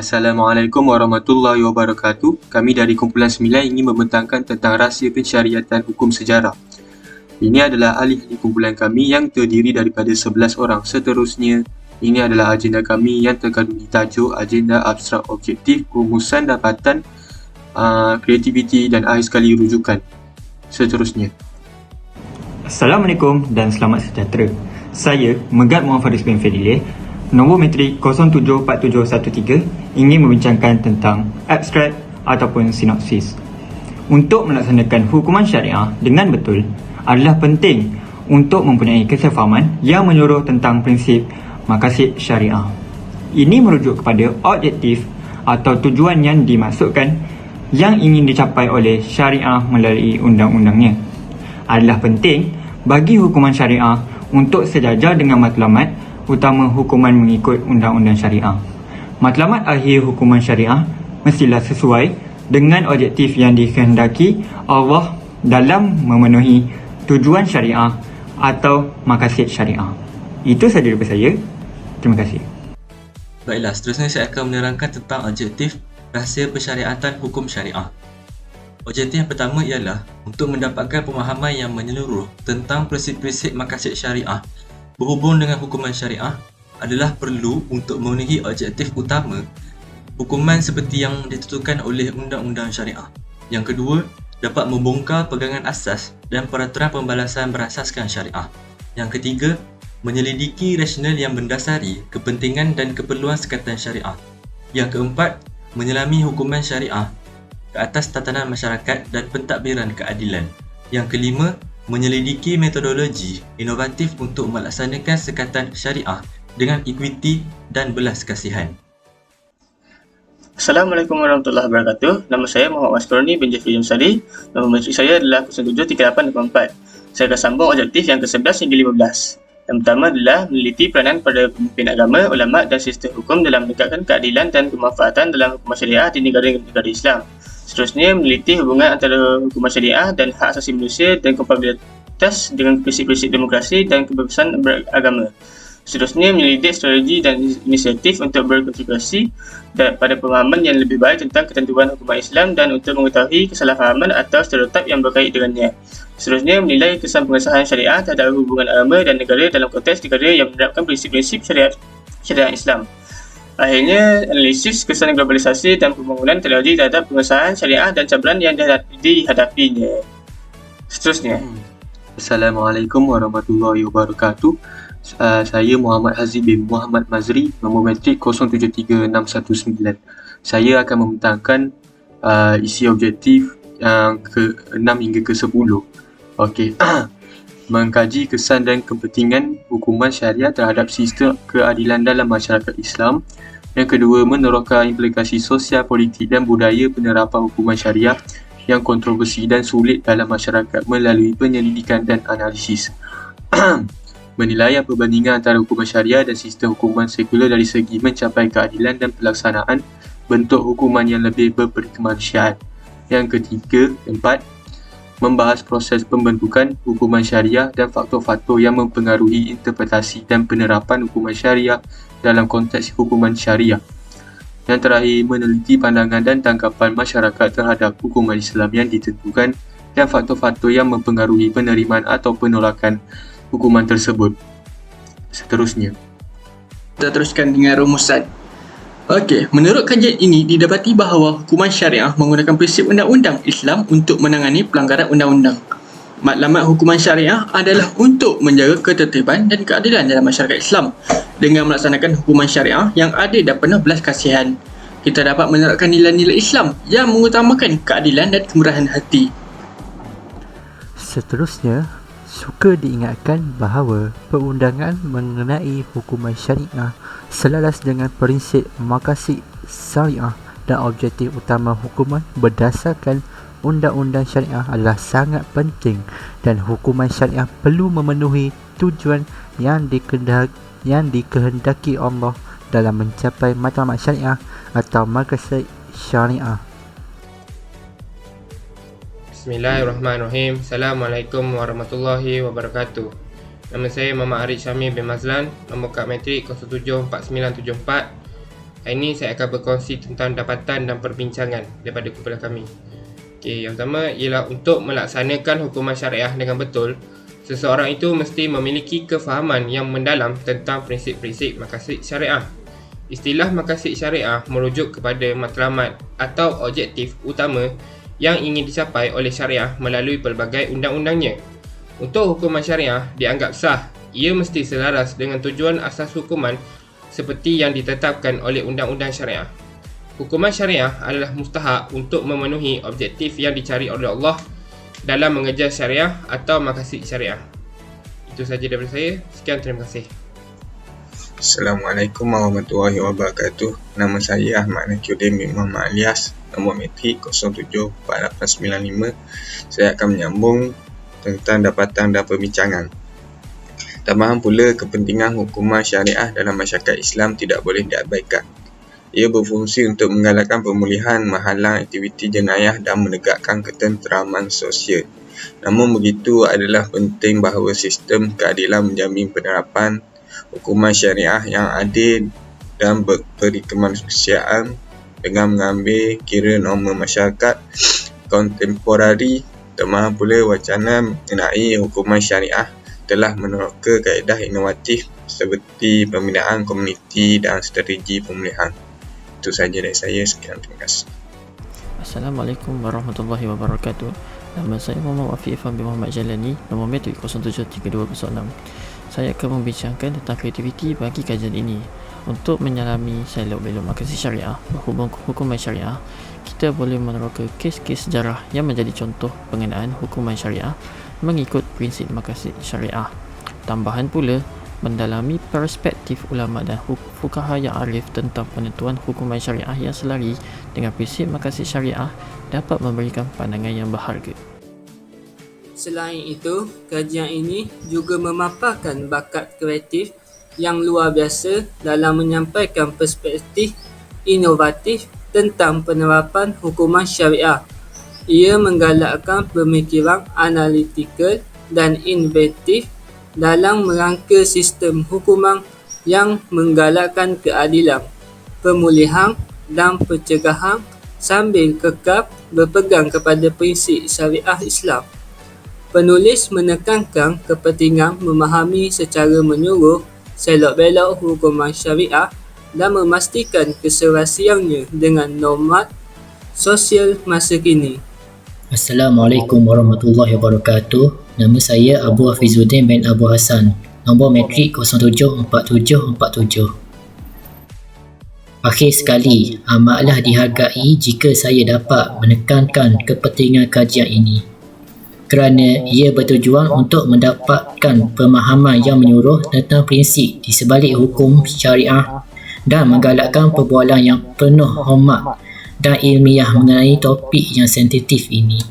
Assalamualaikum warahmatullahi wabarakatuh. Kami dari Kumpulan 9 ingin membentangkan tentang rahsia pensyariatan hukum sejarah. Ini adalah ahli-ahli kumpulan kami yang terdiri daripada 11 orang. Seterusnya, ini adalah agenda kami yang terkandungi tajuk, agenda abstrak objektif, rumusan dapatan, kreativiti dan akhir sekali rujukan. Seterusnya. Assalamualaikum dan selamat sejahtera. Saya, Megat Muhammad Faris bin Fadileh, nombor metrik 074713, ingin membincangkan tentang abstrak ataupun sinopsis. Untuk melaksanakan hukuman syariah dengan betul adalah penting untuk mempunyai kesefahaman yang menyeluruh tentang prinsip maqasid syariah. Ini merujuk kepada objektif atau tujuan yang dimaksudkan yang ingin dicapai oleh syariah melalui undang-undangnya. Adalah penting bagi hukuman syariah untuk sejajar dengan matlamat utama hukuman mengikut undang-undang syariah. Matlamat akhir hukuman syariah mestilah sesuai dengan objektif yang dikehendaki Allah dalam memenuhi tujuan syariah atau maqasid syariah. Itu sahaja daripada saya. Terima kasih. Baiklah, seterusnya saya akan menerangkan tentang objektif rahsia pensyariatan hukum syariah. Objektif yang pertama ialah untuk mendapatkan pemahaman yang menyeluruh tentang prinsip-prinsip maqasid syariah. Berhubung dengan hukuman syariah adalah perlu untuk memenuhi objektif utama hukuman seperti yang ditentukan oleh undang-undang syariah. Yang kedua, dapat membongkar pegangan asas dan peraturan pembalasan berasaskan syariah. Yang ketiga, menyelidiki rasional yang mendasari kepentingan dan keperluan sekatan syariah. Yang keempat, menyelami hukuman syariah ke atas tatanan masyarakat dan pentadbiran keadilan. Yang kelima, menyelidiki metodologi inovatif untuk melaksanakan sekatan syariah dengan ekuiti dan belas kasihan. Assalamualaikum warahmatullahi wabarakatuh. Nama saya Muhammad Maskaroni bin Jafri Jumsari. Nombor metrik saya adalah 073884. Saya akan sambung objektif yang ke-11 hingga 15. Yang pertama adalah meneliti peranan pada pemimpin agama, ulama dan sistem hukum dalam menegakkan keadilan dan kemanfaatan dalam hukum syariah di negara-negara Islam. Seterusnya, meneliti hubungan antara hukum syariah dan hak asasi manusia dan kompatibilitas dengan prinsip-prinsip demokrasi dan kebebasan beragama. Seterusnya, menyelidik strategi dan inisiatif untuk berkontribusi pada pemahaman yang lebih baik tentang ketentuan hukum Islam dan untuk mengetahui kesalahfahaman atau stereotip yang berkait dengannya. Seterusnya, menilai kesan pengesahan syariah terhadap hubungan agama dan negara dalam konteks negara yang menerapkan prinsip-prinsip syariat Islam. Akhirnya, analisis kesan globalisasi dan pembangunan teknologi terhadap pengesahan syariah dan cabaran yang dihadapinya. Seterusnya. Assalamualaikum warahmatullahi wabarakatuh. Saya Muhammad Hazib bin Muhammad Mazri, nombor metrik 073619. Saya akan membentangkan isi objektif yang ke-6 hingga ke-10. Okey. Mengkaji kesan dan kepentingan hukuman syariah terhadap sistem keadilan dalam masyarakat Islam. Yang kedua, meneroka implikasi sosial, politik dan budaya penerapan hukuman syariah yang kontroversi dan sulit dalam masyarakat melalui penyelidikan dan analisis. Menilai perbandingan antara hukuman syariah dan sistem hukuman sekular dari segi mencapai keadilan dan pelaksanaan bentuk hukuman yang lebih berkemanusiaan. Yang ketiga, membahas proses pembentukan hukuman syariah dan faktor-faktor yang mempengaruhi interpretasi dan penerapan hukuman syariah dalam konteks hukuman syariah. Yang terakhir, meneliti pandangan dan tanggapan masyarakat terhadap hukuman Islam yang ditentukan dan faktor-faktor yang mempengaruhi penerimaan atau penolakan hukuman tersebut. Seterusnya. Kita teruskan dengan rumusan. Okey, menurut kajian ini didapati bahawa hukuman syariah menggunakan prinsip undang-undang Islam untuk menangani pelanggaran undang-undang. Matlamat hukuman syariah adalah untuk menjaga ketertiban dan keadilan dalam masyarakat Islam dengan melaksanakan hukuman syariah yang adil dan penuh belas kasihan. Kita dapat menerapkan nilai-nilai Islam yang mengutamakan keadilan dan kemurahan hati. Seterusnya, suka diingatkan bahawa perundangan mengenai hukuman syariah selaras dengan prinsip maqasid syariah dan objektif utama hukuman berdasarkan undang-undang syariah adalah sangat penting dan hukuman syariah perlu memenuhi tujuan yang dikehendaki Allah dalam mencapai matlamat syariah atau maqasid syariah. Bismillahirrahmanirrahim. Assalamualaikum warahmatullahi wabarakatuh. Nama saya Muhammad Arif Syamil bin Mazlan, nombor kad metrik 074974. Hari ini saya akan berkongsi tentang dapatan dan perbincangan daripada kumpulan kami. Okey, yang pertama ialah untuk melaksanakan hukuman syariah dengan betul, seseorang itu mesti memiliki kefahaman yang mendalam tentang prinsip-prinsip maqasid syariah. Istilah maqasid syariah merujuk kepada matlamat atau objektif utama yang ingin dicapai oleh syariah melalui pelbagai undang-undangnya. Untuk hukuman syariah dianggap sah, ia mesti selaras dengan tujuan asas hukuman seperti yang ditetapkan oleh undang-undang syariah. Hukuman syariah adalah mustahak untuk memenuhi objektif yang dicari oleh Allah dalam mengejar syariah atau maqasid syariah. Itu sahaja daripada saya. Sekian, terima kasih. Assalamualaikum warahmatullahi wabarakatuh. Nama saya Ahmad Nakiuddin bin Muhammad Alias, nombor metrik 074895. Saya akan menyambung tentang dapatan dan perbincangan. Tambahan pula, kepentingan hukuman syariah dalam masyarakat Islam tidak boleh diabaikan. Ia berfungsi untuk menggalakkan pemulihan, menghalang aktiviti jenayah dan menegakkan ketenteraman sosial. Namun begitu adalah penting bahawa sistem keadilan menjamin penerapan hukuman syariah yang adil dan berkemanusiaan dengan mengambil kira norma masyarakat kontemporari. Tambahan pula, wacana mengenai hukuman syariah telah meneroka kaedah inovatif seperti pembinaan komuniti dan strategi pemulihan. Itu sahaja dari saya. Sekian, terima kasih. Assalamualaikum warahmatullahi wabarakatuh. Nama saya Muhammad Wafi Irfan bin Muhammad Jalani, nombor metrik 073206. Saya akan membincangkan tentang kreativiti bagi kajian ini. Untuk menyelami selok-belok maqasid syariah, berhubung hukuman syariah, kita boleh meneroka kes-kes sejarah yang menjadi contoh pengenaan hukuman syariah mengikut prinsip maqasid syariah. Tambahan pula, mendalami perspektif ulama dan fuqaha yang arif tentang penentuan hukuman syariah yang selari dengan prinsip maqasid syariah dapat memberikan pandangan yang berharga. Selain itu, kajian ini juga memaparkan bakat kreatif yang luar biasa dalam menyampaikan perspektif inovatif tentang penerapan hukuman syariah. Ia menggalakkan pemikiran analitikal dan inovatif dalam merangka sistem hukuman yang menggalakkan keadilan, pemulihan dan pencegahan sambil kekal berpegang kepada prinsip syariah Islam. Penulis menekankan kepentingan memahami secara menyeluruh selok-belok hukuman syariah dan memastikan keserasiannya dengan norma sosial masa kini. Assalamualaikum warahmatullahi wabarakatuh. Nama saya Abu Hafizuddin bin Abu Hassan, nombor metrik 074747. Akhir sekali, amatlah dihargai jika saya dapat menekankan kepentingan kajian ini, kerana ia bertujuan untuk mendapatkan pemahaman yang menyeluruh tentang prinsip di sebalik hukum syariah dan menggalakkan perbualan yang penuh hormat dan ilmiah mengenai topik yang sensitif ini.